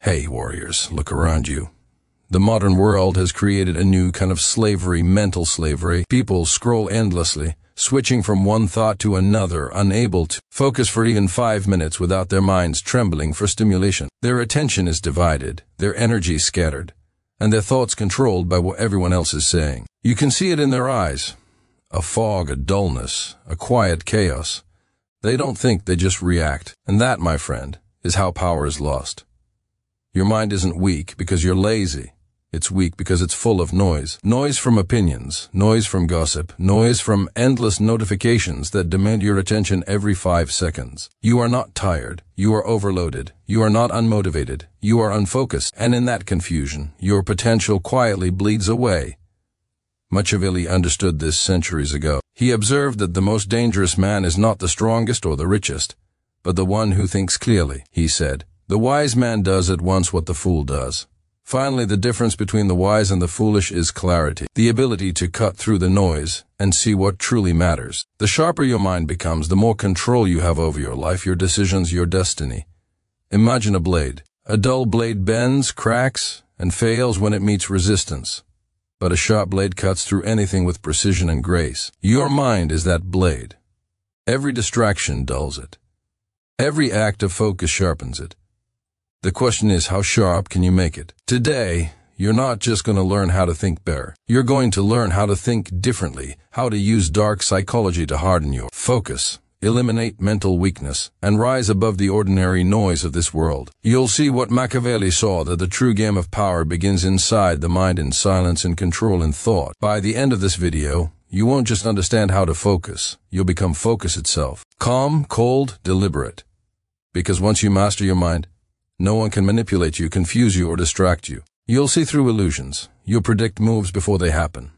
Hey, warriors, look around you. The modern world has created a new kind of slavery, mental slavery. People scroll endlessly, switching from one thought to another, unable to focus for even 5 minutes without their minds trembling for stimulation. Their attention is divided, their energy scattered, and their thoughts controlled by what everyone else is saying. You can see it in their eyes. A fog, a dullness, a quiet chaos. They don't think, they just react. And that, my friend, is how power is lost. Your mind isn't weak because you're lazy. It's weak because it's full of noise. Noise from opinions, noise from gossip, noise from endless notifications that demand your attention every 5 seconds. You are not tired. You are overloaded. You are not unmotivated. You are unfocused. And in that confusion, your potential quietly bleeds away. Machiavelli understood this centuries ago. He observed that the most dangerous man is not the strongest or the richest, but the one who thinks clearly. He said, "The wise man does at once what the fool does." Finally, the difference between the wise and the foolish is clarity, the ability to cut through the noise and see what truly matters. The sharper your mind becomes, the more control you have over your life, your decisions, your destiny. Imagine a blade. A dull blade bends, cracks, and fails when it meets resistance. But a sharp blade cuts through anything with precision and grace. Your mind is that blade. Every distraction dulls it. Every act of focus sharpens it. The question is, how sharp can you make it? Today, you're not just going to learn how to think better. You're going to learn how to think differently, how to use dark psychology to harden your focus, eliminate mental weakness, and rise above the ordinary noise of this world. You'll see what Machiavelli saw, that the true game of power begins inside the mind, in silence and control in thought. By the end of this video, you won't just understand how to focus, you'll become focus itself. Calm, cold, deliberate. Because once you master your mind, no one can manipulate you, confuse you, or distract you. You'll see through illusions. You'll predict moves before they happen.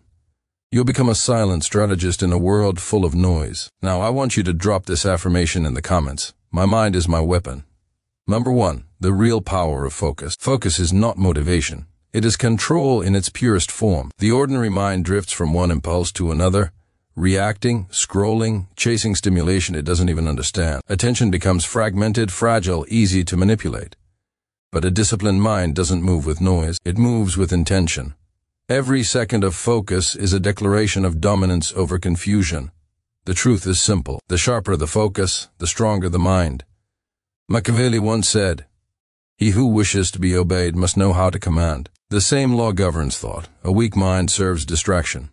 You'll become a silent strategist in a world full of noise. Now, I want you to drop this affirmation in the comments. My mind is my weapon. Number 1, the real power of focus. Focus is not motivation. It is control in its purest form. The ordinary mind drifts from one impulse to another, reacting, scrolling, chasing stimulation it doesn't even understand. Attention becomes fragmented, fragile, easy to manipulate. But a disciplined mind doesn't move with noise, it moves with intention. Every second of focus is a declaration of dominance over confusion. The truth is simple. The sharper the focus, the stronger the mind. Machiavelli once said, "He who wishes to be obeyed must know how to command." The same law governs thought. A weak mind serves distraction.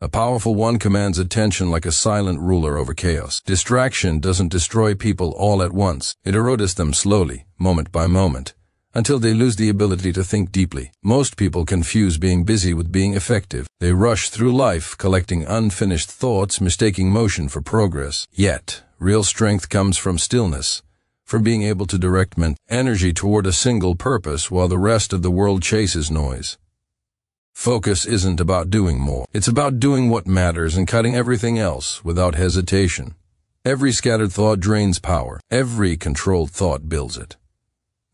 A powerful one commands attention like a silent ruler over chaos. Distraction doesn't destroy people all at once. It erodes them slowly, moment by moment, until they lose the ability to think deeply. Most people confuse being busy with being effective. They rush through life, collecting unfinished thoughts, mistaking motion for progress. Yet, real strength comes from stillness, from being able to direct mental energy toward a single purpose while the rest of the world chases noise. Focus isn't about doing more. It's about doing what matters and cutting everything else without hesitation. Every scattered thought drains power. Every controlled thought builds it.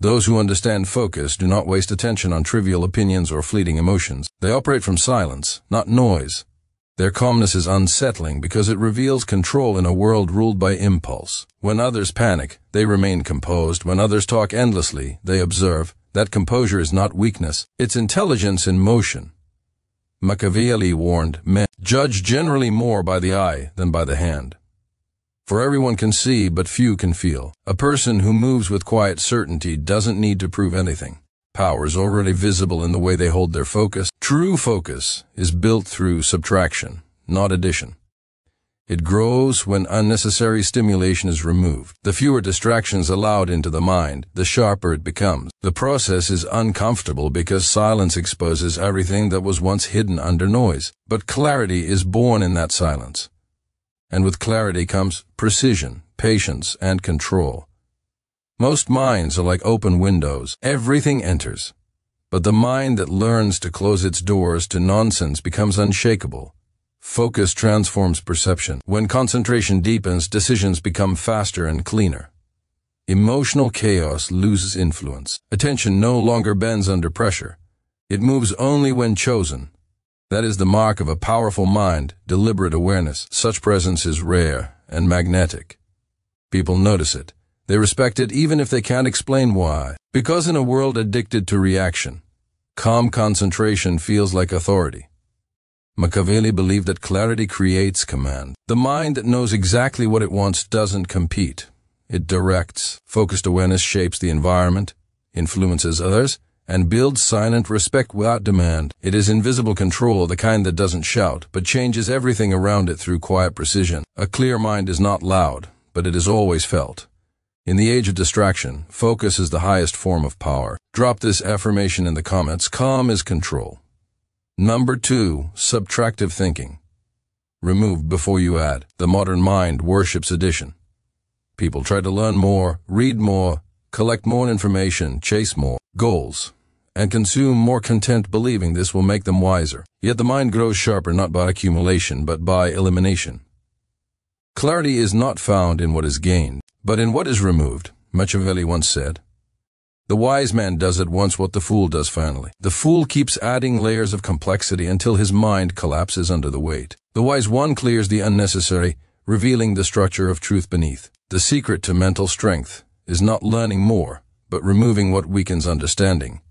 Those who understand focus do not waste attention on trivial opinions or fleeting emotions. They operate from silence, not noise. Their calmness is unsettling because it reveals control in a world ruled by impulse. When others panic, they remain composed. When others talk endlessly, they observe. That composure is not weakness, it's intelligence in motion. Machiavelli warned, men judge generally more by the eye than by the hand. For everyone can see, but few can feel. A person who moves with quiet certainty doesn't need to prove anything. Power is already visible in the way they hold their focus. True focus is built through subtraction, not addition. It grows when unnecessary stimulation is removed. The fewer distractions allowed into the mind, the sharper it becomes. The process is uncomfortable because silence exposes everything that was once hidden under noise. But clarity is born in that silence. And with clarity comes precision, patience, and control. Most minds are like open windows. Everything enters. But the mind that learns to close its doors to nonsense becomes unshakable. Focus transforms perception. When concentration deepens, decisions become faster and cleaner. Emotional chaos loses influence. Attention no longer bends under pressure. It moves only when chosen. That is the mark of a powerful mind, deliberate awareness. Such presence is rare and magnetic. People notice it. They respect it even if they can't explain why. Because in a world addicted to reaction, calm concentration feels like authority. Machiavelli believed that clarity creates command. The mind that knows exactly what it wants doesn't compete. It directs. Focused awareness shapes the environment, influences others, and builds silent respect without demand. It is invisible control, the kind that doesn't shout, but changes everything around it through quiet precision. A clear mind is not loud, but it is always felt. In the age of distraction, focus is the highest form of power. Drop this affirmation in the comments. Calm is control. Number 2, subtractive thinking. Remove before you add. The modern mind worships addition. People try to learn more, read more, collect more information, chase more goals, and consume more content, believing this will make them wiser. Yet the mind grows sharper not by accumulation, but by elimination. Clarity is not found in what is gained, but in what is removed. Machiavelli once said, "The wise man does at once what the fool does finally." The fool keeps adding layers of complexity until his mind collapses under the weight. The wise one clears the unnecessary, revealing the structure of truth beneath. The secret to mental strength is not learning more, but removing what weakens understanding.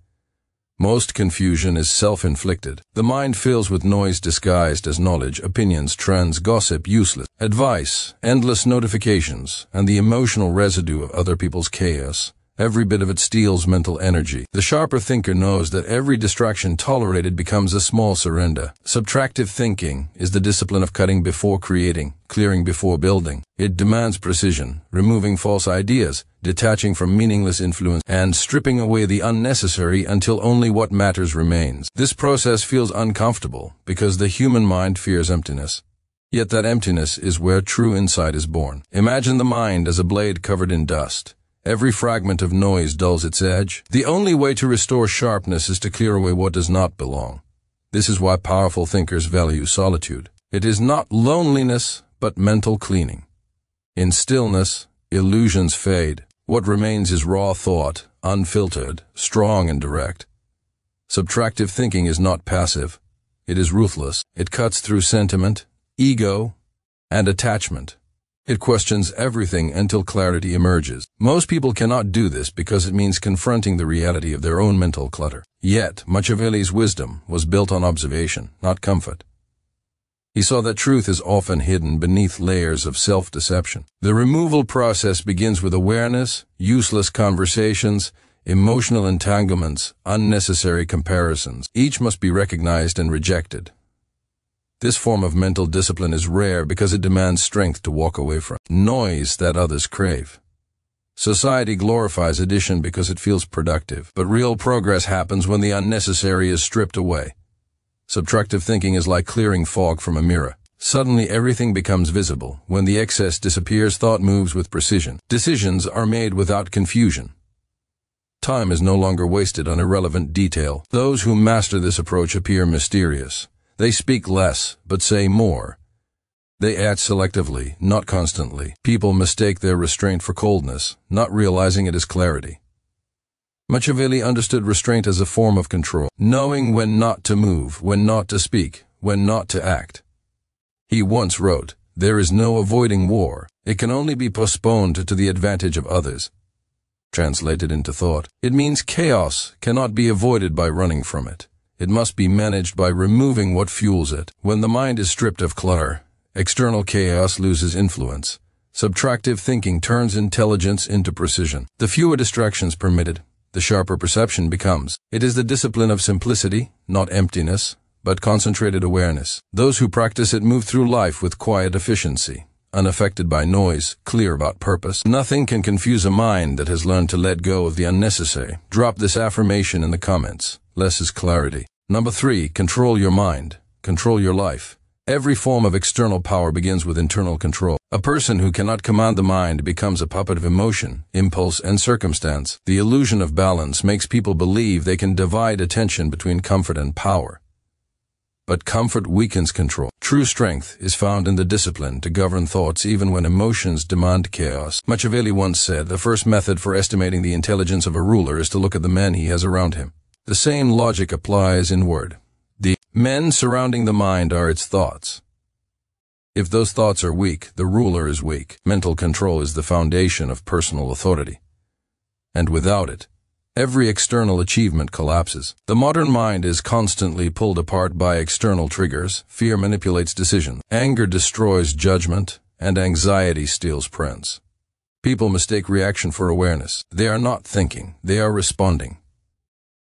Most confusion is self-inflicted. The mind fills with noise disguised as knowledge, opinions, trends, gossip, useless advice, endless notifications, and the emotional residue of other people's chaos. Every bit of it steals mental energy. The sharper thinker knows that every distraction tolerated becomes a small surrender. Subtractive thinking is the discipline of cutting before creating, clearing before building. It demands precision, removing false ideas, detaching from meaningless influence, and stripping away the unnecessary until only what matters remains. This process feels uncomfortable because the human mind fears emptiness. Yet that emptiness is where true insight is born. Imagine the mind as a blade covered in dust. Every fragment of noise dulls its edge. The only way to restore sharpness is to clear away what does not belong. This is why powerful thinkers value solitude. It is not loneliness, but mental cleaning. In stillness, illusions fade. What remains is raw thought, unfiltered, strong and direct. Subtractive thinking is not passive. It is ruthless. It cuts through sentiment, ego, and attachment. It questions everything until clarity emerges. Most people cannot do this because it means confronting the reality of their own mental clutter. Yet, Machiavelli's wisdom was built on observation, not comfort. He saw that truth is often hidden beneath layers of self-deception. The removal process begins with awareness, useless conversations, emotional entanglements, unnecessary comparisons. Each must be recognized and rejected. This form of mental discipline is rare because it demands strength to walk away from noise that others crave. Society glorifies addition because it feels productive, but real progress happens when the unnecessary is stripped away. Subtractive thinking is like clearing fog from a mirror. Suddenly everything becomes visible. When the excess disappears, thought moves with precision. Decisions are made without confusion. Time is no longer wasted on irrelevant detail. Those who master this approach appear mysterious. They speak less, but say more. They act selectively, not constantly. People mistake their restraint for coldness, not realizing it is clarity. Machiavelli understood restraint as a form of control, knowing when not to move, when not to speak, when not to act. He once wrote, "There is no avoiding war. It can only be postponed to the advantage of others." Translated into thought, it means chaos cannot be avoided by running from it. It must be managed by removing what fuels it. When the mind is stripped of clutter, external chaos loses influence. Subtractive thinking turns intelligence into precision. The fewer distractions permitted, the sharper perception becomes. It is the discipline of simplicity, not emptiness, but concentrated awareness. Those who practice it move through life with quiet efficiency, unaffected by noise, clear about purpose. Nothing can confuse a mind that has learned to let go of the unnecessary. Drop this affirmation in the comments. Less is clarity. Number 3, control your mind. Control your life. Every form of external power begins with internal control. A person who cannot command the mind becomes a puppet of emotion, impulse, and circumstance. The illusion of balance makes people believe they can divide attention between comfort and power. But comfort weakens control. True strength is found in the discipline to govern thoughts even when emotions demand chaos. Machiavelli once said, "The first method for estimating the intelligence of a ruler is to look at the men he has around him." The same logic applies inward. The men surrounding the mind are its thoughts. If those thoughts are weak, the ruler is weak. Mental control is the foundation of personal authority. And without it, every external achievement collapses. The modern mind is constantly pulled apart by external triggers. Fear manipulates decisions. Anger destroys judgment, and anxiety steals presence. People mistake reaction for awareness. They are not thinking, they are responding.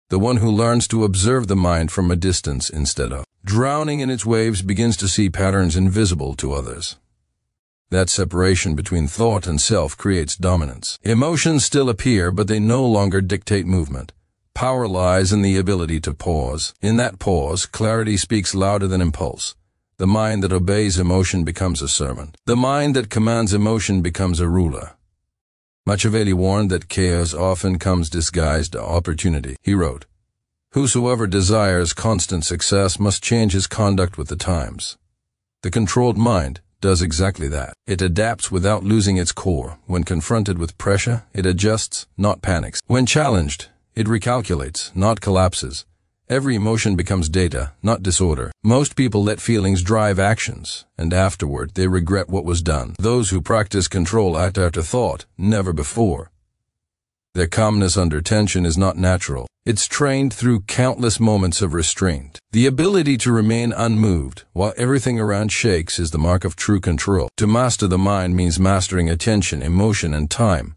The one who learns to observe the mind from a distance instead of drowning in its waves begins to see patterns invisible to others. That separation between thought and self creates dominance. Emotions still appear, but they no longer dictate movement. Power lies in the ability to pause. In that pause, clarity speaks louder than impulse. The mind that obeys emotion becomes a servant. The mind that commands emotion becomes a ruler. Machiavelli warned that chaos often comes disguised as opportunity. He wrote, "Whosoever desires constant success must change his conduct with the times." The controlled mind does exactly that. It adapts without losing its core. When confronted with pressure, it adjusts, not panics. When challenged, it recalculates, not collapses. Every emotion becomes data, not disorder. Most people let feelings drive actions, and afterward they regret what was done. Those who practice control act after thought, never before. Their calmness under tension is not natural. It's trained through countless moments of restraint. The ability to remain unmoved while everything around shakes is the mark of true control. To master the mind means mastering attention, emotion, and time.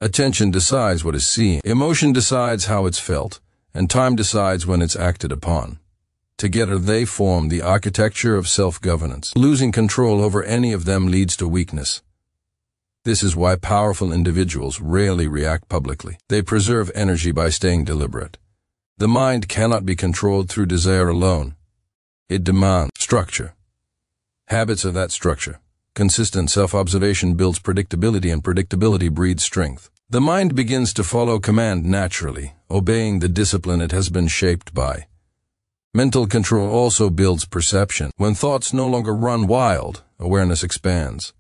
Attention decides what is seen. Emotion decides how it's felt. And time decides when it's acted upon. Together they form the architecture of self-governance. Losing control over any of them leads to weakness. This is why powerful individuals rarely react publicly. They preserve energy by staying deliberate. The mind cannot be controlled through desire alone. It demands structure. Habits are that structure. Consistent self-observation builds predictability, and predictability breeds strength. The mind begins to follow command naturally, obeying the discipline it has been shaped by. Mental control also builds perception. When thoughts no longer run wild, awareness expands.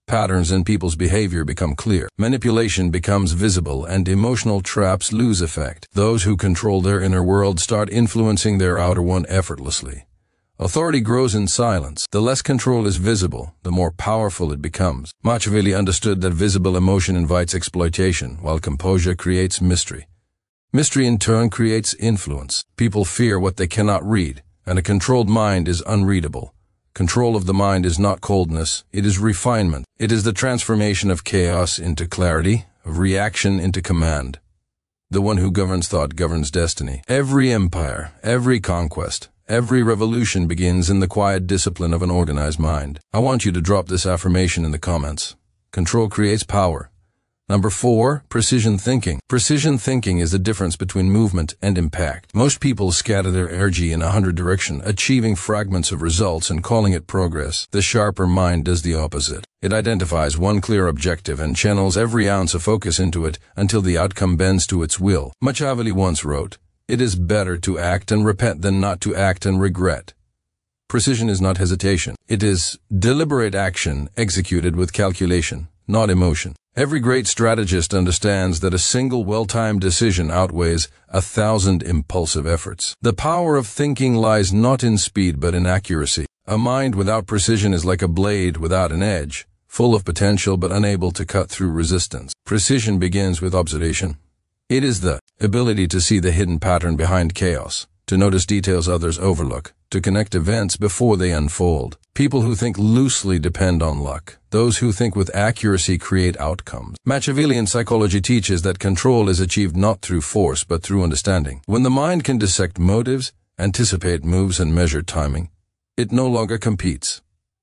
Patterns in people's behavior become clear. Manipulation becomes visible, and emotional traps lose effect. Those who control their inner world start influencing their outer one effortlessly. Authority grows in silence. The less control is visible, the more powerful it becomes. Machiavelli understood that visible emotion invites exploitation, while composure creates mystery. Mystery in turn creates influence. People fear what they cannot read, and a controlled mind is unreadable. Control of the mind is not coldness, it is refinement. It is the transformation of chaos into clarity, of reaction into command. The one who governs thought governs destiny. Every empire, every conquest, every revolution begins in the quiet discipline of an organized mind. I want you to drop this affirmation in the comments. Control creates power. Number 4, precision thinking. Precision thinking is the difference between movement and impact. Most people scatter their energy in 100 directions, achieving fragments of results and calling it progress. The sharper mind does the opposite. It identifies one clear objective and channels every ounce of focus into it until the outcome bends to its will. Machiavelli once wrote, "It is better to act and repent than not to act and regret." Precision is not hesitation. It is deliberate action executed with calculation, not emotion. Every great strategist understands that a single well-timed decision outweighs 1,000 impulsive efforts. The power of thinking lies not in speed but in accuracy. A mind without precision is like a blade without an edge, full of potential but unable to cut through resistance. Precision begins with observation. It is the ability to see the hidden pattern behind chaos, to notice details others overlook, to connect events before they unfold. People who think loosely depend on luck. Those who think with accuracy create outcomes. Machiavellian psychology teaches that control is achieved not through force but through understanding. When the mind can dissect motives, anticipate moves, and measure timing, it no longer competes.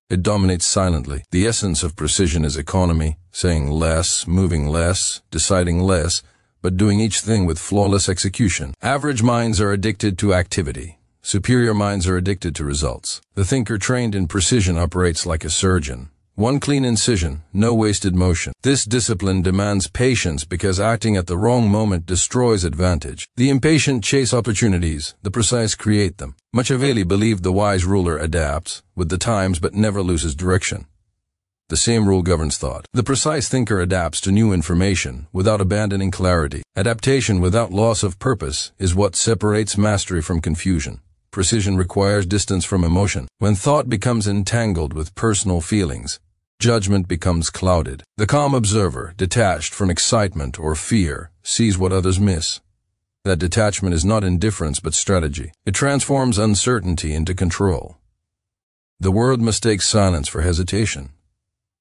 It dominates silently. The essence of precision is economy, saying less, moving less, deciding less, but doing each thing with flawless execution. Average minds are addicted to activity. Superior minds are addicted to results. The thinker trained in precision operates like a surgeon. One clean incision, no wasted motion. This discipline demands patience because acting at the wrong moment destroys advantage. The impatient chase opportunities, the precise create them. Machiavelli believed the wise ruler adapts with the times but never loses direction. The same rule governs thought. The precise thinker adapts to new information without abandoning clarity. Adaptation without loss of purpose is what separates mastery from confusion. Precision requires distance from emotion. When thought becomes entangled with personal feelings, judgment becomes clouded. The calm observer, detached from excitement or fear, sees what others miss. That detachment is not indifference but strategy. It transforms uncertainty into control. The world mistakes silence for hesitation.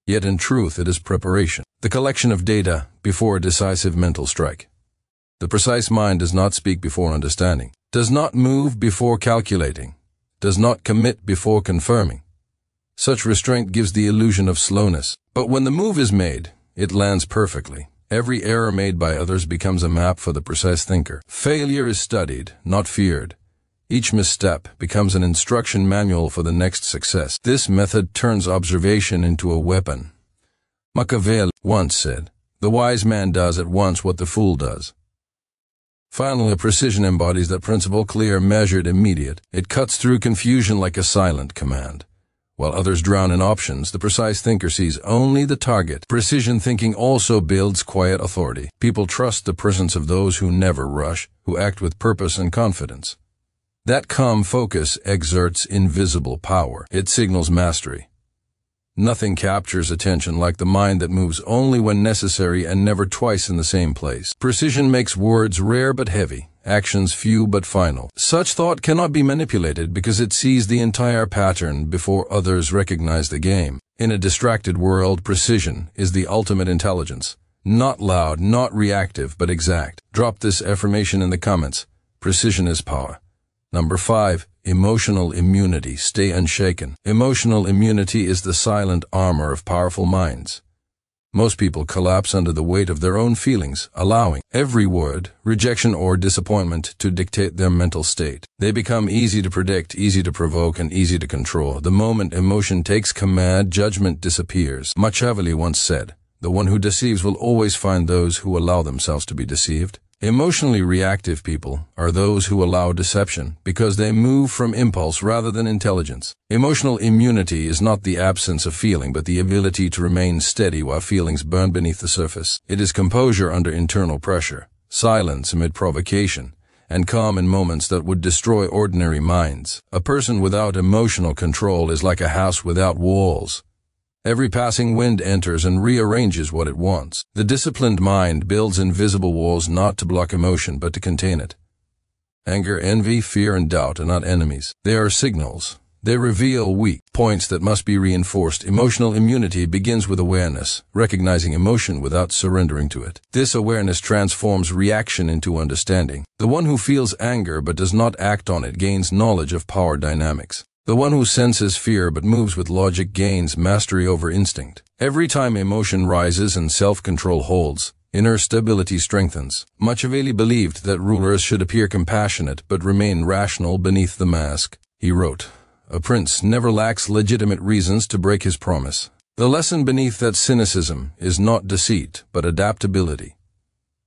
Yet in truth it is preparation, the collection of data before a decisive mental strike. The precise mind does not speak before understanding, does not move before calculating, does not commit before confirming. Such restraint gives the illusion of slowness, but when the move is made, it lands perfectly. Every error made by others becomes a map for the precise thinker. Failure is studied, not feared. Each misstep becomes an instruction manual for the next success. This method turns observation into a weapon. Machiavelli once said, "The wise man does at once what the fool does." Finally, precision embodies that principle: clear, measured, immediate. It cuts through confusion like a silent command. While others drown in options, the precise thinker sees only the target. Precision thinking also builds quiet authority. People trust the presence of those who never rush, who act with purpose and confidence. That calm focus exerts invisible power. It signals mastery. Nothing captures attention like the mind that moves only when necessary and never twice in the same place. Precision makes words rare but heavy, actions few but final. Such thought cannot be manipulated because it sees the entire pattern before others recognize the game. In a distracted world, precision is the ultimate intelligence. Not loud, not reactive, but exact. Drop this affirmation in the comments. Precision is power. Number 5. Emotional immunity. Stay unshaken. Emotional immunity is the silent armor of powerful minds. Most people collapse under the weight of their own feelings, allowing every word, rejection, or disappointment to dictate their mental state. They become easy to predict, easy to provoke, and easy to control. The moment emotion takes command, judgment disappears. Machiavelli once said, "The one who deceives will always find those who allow themselves to be deceived." Emotionally reactive people are those who allow deception because they move from impulse rather than intelligence. Emotional immunity is not the absence of feeling, but the ability to remain steady while feelings burn beneath the surface. It is composure under internal pressure, silence amid provocation, and calm in moments that would destroy ordinary minds. A person without emotional control is like a house without walls. Every passing wind enters and rearranges what it wants. The disciplined mind builds invisible walls not to block emotion but to contain it. Anger, envy, fear, and doubt are not enemies. They are signals. They reveal weak points that must be reinforced. Emotional immunity begins with awareness, recognizing emotion without surrendering to it. This awareness transforms reaction into understanding. The one who feels anger but does not act on it gains knowledge of power dynamics. The one who senses fear but moves with logic gains mastery over instinct. Every time emotion rises and self-control holds, inner stability strengthens. Machiavelli believed that rulers should appear compassionate but remain rational beneath the mask. He wrote, "A prince never lacks legitimate reasons to break his promise." The lesson beneath that cynicism is not deceit but adaptability.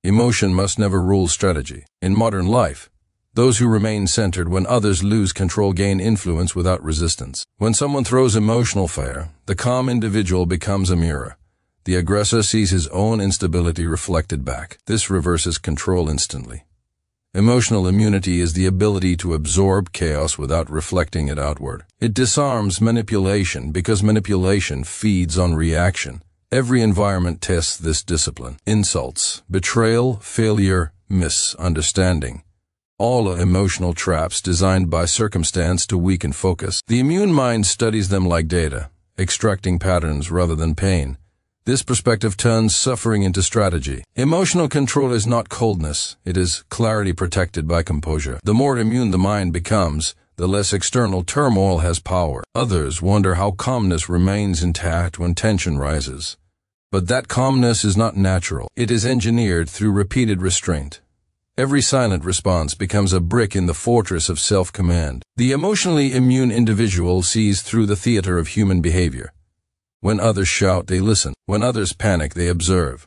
Emotion must never rule strategy. In modern life, those who remain centered when others lose control gain influence without resistance. When someone throws emotional fire, the calm individual becomes a mirror. The aggressor sees his own instability reflected back. This reverses control instantly. Emotional immunity is the ability to absorb chaos without reflecting it outward. It disarms manipulation because manipulation feeds on reaction. Every environment tests this discipline. Insults, betrayal, failure, misunderstanding. All are emotional traps designed by circumstance to weaken focus. The immune mind studies them like data, extracting patterns rather than pain. This perspective turns suffering into strategy. Emotional control is not coldness, it is clarity protected by composure. The more immune the mind becomes, the less external turmoil has power. Others wonder how calmness remains intact when tension rises. But that calmness is not natural. It is engineered through repeated restraint. Every silent response becomes a brick in the fortress of self-command. The emotionally immune individual sees through the theater of human behavior. When others shout, they listen. When others panic, they observe.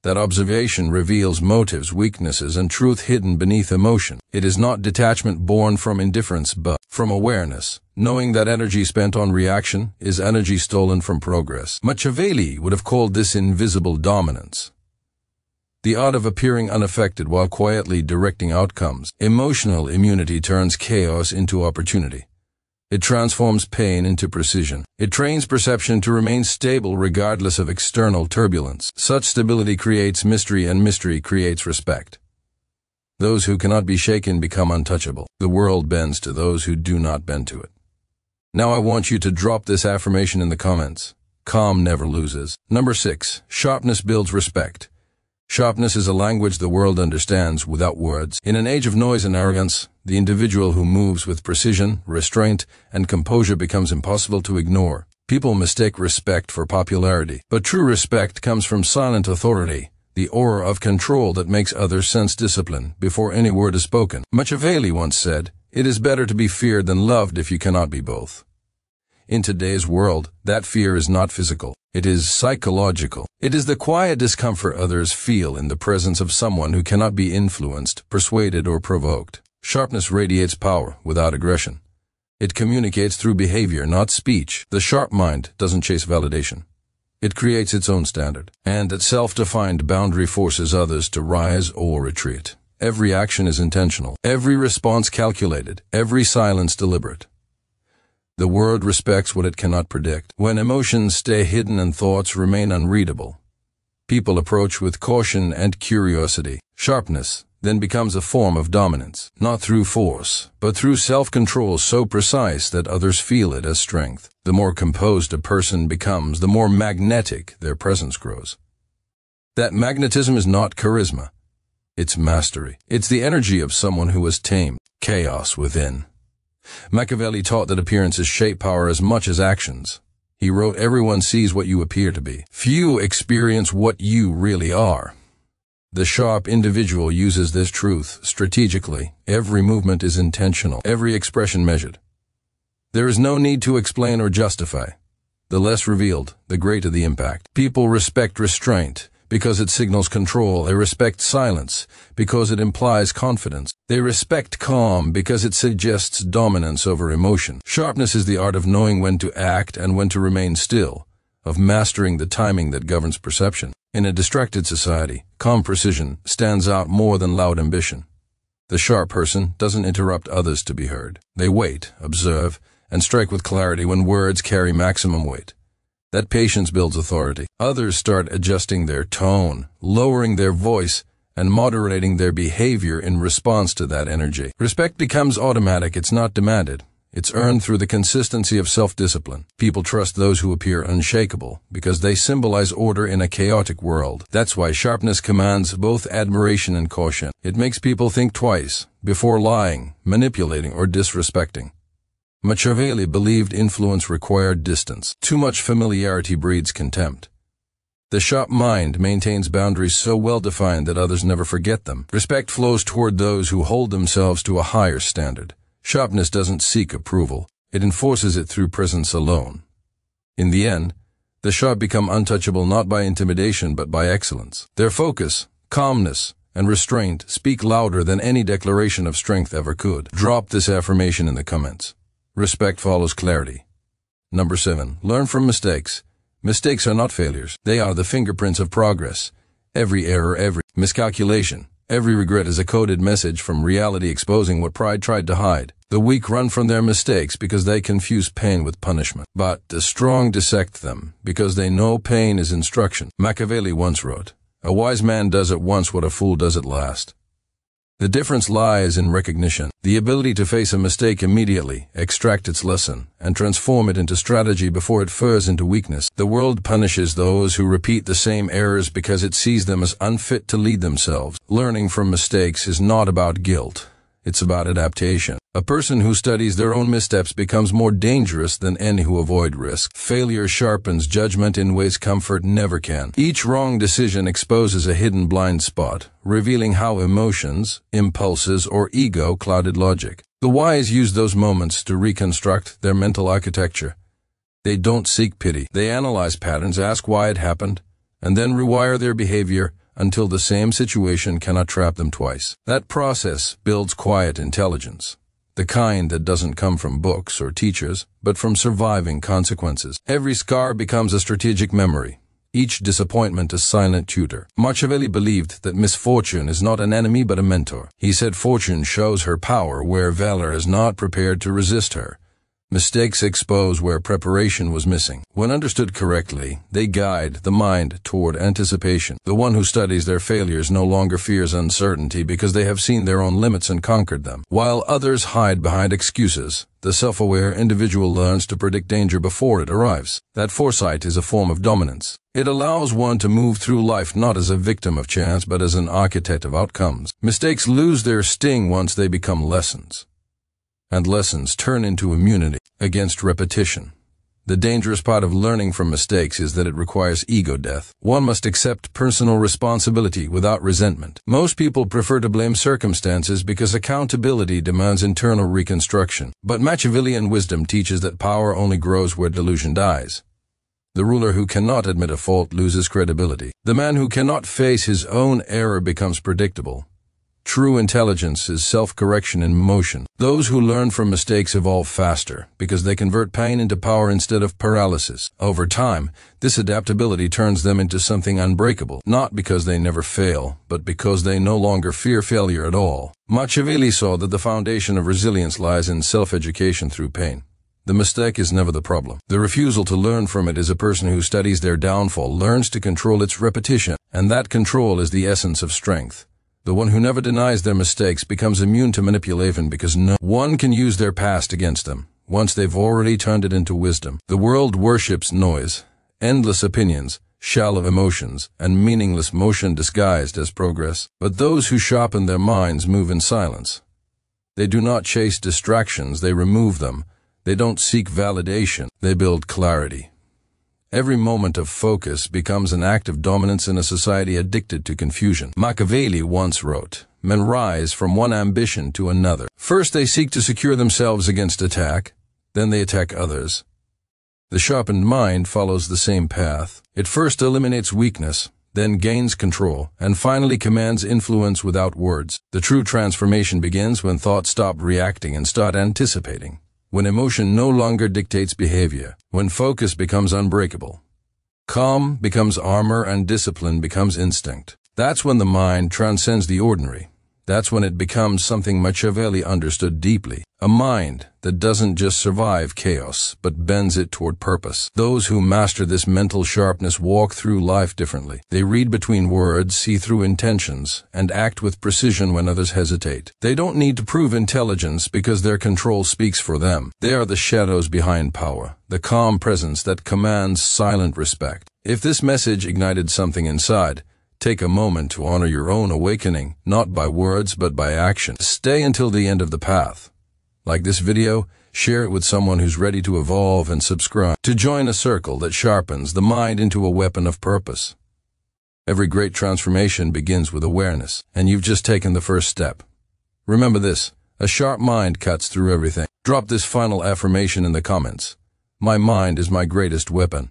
That observation reveals motives, weaknesses, and truth hidden beneath emotion. It is not detachment born from indifference, but from awareness, knowing that energy spent on reaction is energy stolen from progress. Machiavelli would have called this invisible dominance. the art of appearing unaffected while quietly directing outcomes. Emotional immunity turns chaos into opportunity. It transforms pain into precision. It trains perception to remain stable regardless of external turbulence. Such stability creates mystery, and mystery creates respect. Those who cannot be shaken become untouchable. The world bends to those who do not bend to it. Now I want you to drop this affirmation in the comments. Calm never loses. Number 6. Sharpness builds respect. Sharpness is a language the world understands without words. In an age of noise and arrogance, the individual who moves with precision, restraint, and composure becomes impossible to ignore. People mistake respect for popularity, but true respect comes from silent authority, the aura of control that makes others sense discipline before any word is spoken. Machiavelli once said, "It is better to be feared than loved if you cannot be both." In today's world, that fear is not physical. It is psychological. It is the quiet discomfort others feel in the presence of someone who cannot be influenced, persuaded, or provoked. Sharpness radiates power without aggression. It communicates through behavior, not speech. The sharp mind doesn't chase validation. It creates its own standard, and its self-defined boundary forces others to rise or retreat. Every action is intentional, every response calculated, every silence deliberate. The world respects what it cannot predict. When emotions stay hidden and thoughts remain unreadable, people approach with caution and curiosity. Sharpness then becomes a form of dominance, not through force, but through self-control so precise that others feel it as strength. The more composed a person becomes, the more magnetic their presence grows. That magnetism is not charisma. It's mastery. It's the energy of someone who has tamed chaos within. Machiavelli taught that appearances shape power as much as actions. He wrote, "Everyone sees what you appear to be. Few experience what you really are." The sharp individual uses this truth strategically. Every movement is intentional, every expression measured. There is no need to explain or justify. The less revealed, the greater the impact. People respect restraint because it signals control. They respect silence because it implies confidence. They respect calm because it suggests dominance over emotion. Sharpness is the art of knowing when to act and when to remain still, of mastering the timing that governs perception. In a distracted society, calm precision stands out more than loud ambition. The sharp person doesn't interrupt others to be heard. They wait, observe, and strike with clarity when words carry maximum weight. That patience builds authority. Others start adjusting their tone, lowering their voice, and moderating their behavior in response to that energy. Respect becomes automatic. It's not demanded. It's earned through the consistency of self-discipline. People trust those who appear unshakable because they symbolize order in a chaotic world. That's why sharpness commands both admiration and caution. It makes people think twice before lying, manipulating, or disrespecting. Machiavelli believed influence required distance. Too much familiarity breeds contempt. The sharp mind maintains boundaries so well-defined that others never forget them. Respect flows toward those who hold themselves to a higher standard. Sharpness doesn't seek approval. It enforces it through presence alone. In the end, the sharp become untouchable not by intimidation but by excellence. Their focus, calmness, and restraint speak louder than any declaration of strength ever could. Drop this affirmation in the comments. Respect follows clarity. Number 7. Learn from mistakes. Mistakes are not failures. They are the fingerprints of progress. Every error, every miscalculation, every regret is a coded message from reality exposing what pride tried to hide. The weak run from their mistakes because they confuse pain with punishment. But the strong dissect them because they know pain is instruction. Machiavelli once wrote, "A wise man does at once what a fool does at last." The difference lies in recognition, the ability to face a mistake immediately, extract its lesson, and transform it into strategy before it furs into weakness. The world punishes those who repeat the same errors because it sees them as unfit to lead themselves. Learning from mistakes is not about guilt. It's about adaptation. A person who studies their own missteps becomes more dangerous than any who avoid risk. Failure sharpens judgment in ways comfort never can. Each wrong decision exposes a hidden blind spot, revealing how emotions, impulses, or ego clouded logic. The wise use those moments to reconstruct their mental architecture. They don't seek pity. They analyze patterns, ask why it happened, and then rewire their behavior until the same situation cannot trap them twice. That process builds quiet intelligence, the kind that doesn't come from books or teachers, but from surviving consequences. Every scar becomes a strategic memory. each disappointment a silent tutor. Machiavelli believed that misfortune is not an enemy but a mentor. He said fortune shows her power where valor is not prepared to resist her. Mistakes expose where preparation was missing. When understood correctly, they guide the mind toward anticipation. The one who studies their failures no longer fears uncertainty because they have seen their own limits and conquered them. While others hide behind excuses, the self-aware individual learns to predict danger before it arrives. That foresight is a form of dominance. It allows one to move through life not as a victim of chance but as an architect of outcomes. Mistakes lose their sting once they become lessons. And lessons turn into immunity against repetition. The dangerous part of learning from mistakes is that it requires ego death. One must accept personal responsibility without resentment. Most people prefer to blame circumstances because accountability demands internal reconstruction. But Machiavellian wisdom teaches that power only grows where delusion dies. The ruler who cannot admit a fault loses credibility. The man who cannot face his own error becomes predictable. True intelligence is self-correction in motion. Those who learn from mistakes evolve faster because they convert pain into power instead of paralysis. Over time, this adaptability turns them into something unbreakable, not because they never fail, but because they no longer fear failure at all. Machiavelli saw that the foundation of resilience lies in self-education through pain. The mistake is never the problem. The refusal to learn from it is a person who studies their downfall, learns to control its repetition, and that control is the essence of strength. The one who never denies their mistakes becomes immune to manipulation because no one can use their past against them, once they've already turned it into wisdom. The world worships noise, endless opinions, shallow emotions, and meaningless motion disguised as progress. But those who sharpen their minds move in silence. They do not chase distractions, they remove them. They don't seek validation, they build clarity. Every moment of focus becomes an act of dominance in a society addicted to confusion. Machiavelli once wrote, "Men rise from one ambition to another. First they seek to secure themselves against attack, then they attack others." The sharpened mind follows the same path. It first eliminates weakness, then gains control, and finally commands influence without words. The true transformation begins when thoughts stop reacting and start anticipating. When emotion no longer dictates behavior, when focus becomes unbreakable. Calm becomes armor and discipline becomes instinct. That's when the mind transcends the ordinary. That's when it becomes something Machiavelli understood deeply. A mind that doesn't just survive chaos, but bends it toward purpose. Those who master this mental sharpness walk through life differently. They read between words, see through intentions, and act with precision when others hesitate. They don't need to prove intelligence because their control speaks for them. They are the shadows behind power, the calm presence that commands silent respect. If this message ignited something inside, take a moment to honor your own awakening, not by words but by action. Stay until the end of the path. Like this video, share it with someone who's ready to evolve and subscribe to join a circle that sharpens the mind into a weapon of purpose. Every great transformation begins with awareness, and you've just taken the first step. Remember this, a sharp mind cuts through everything. Drop this final affirmation in the comments. My mind is my greatest weapon.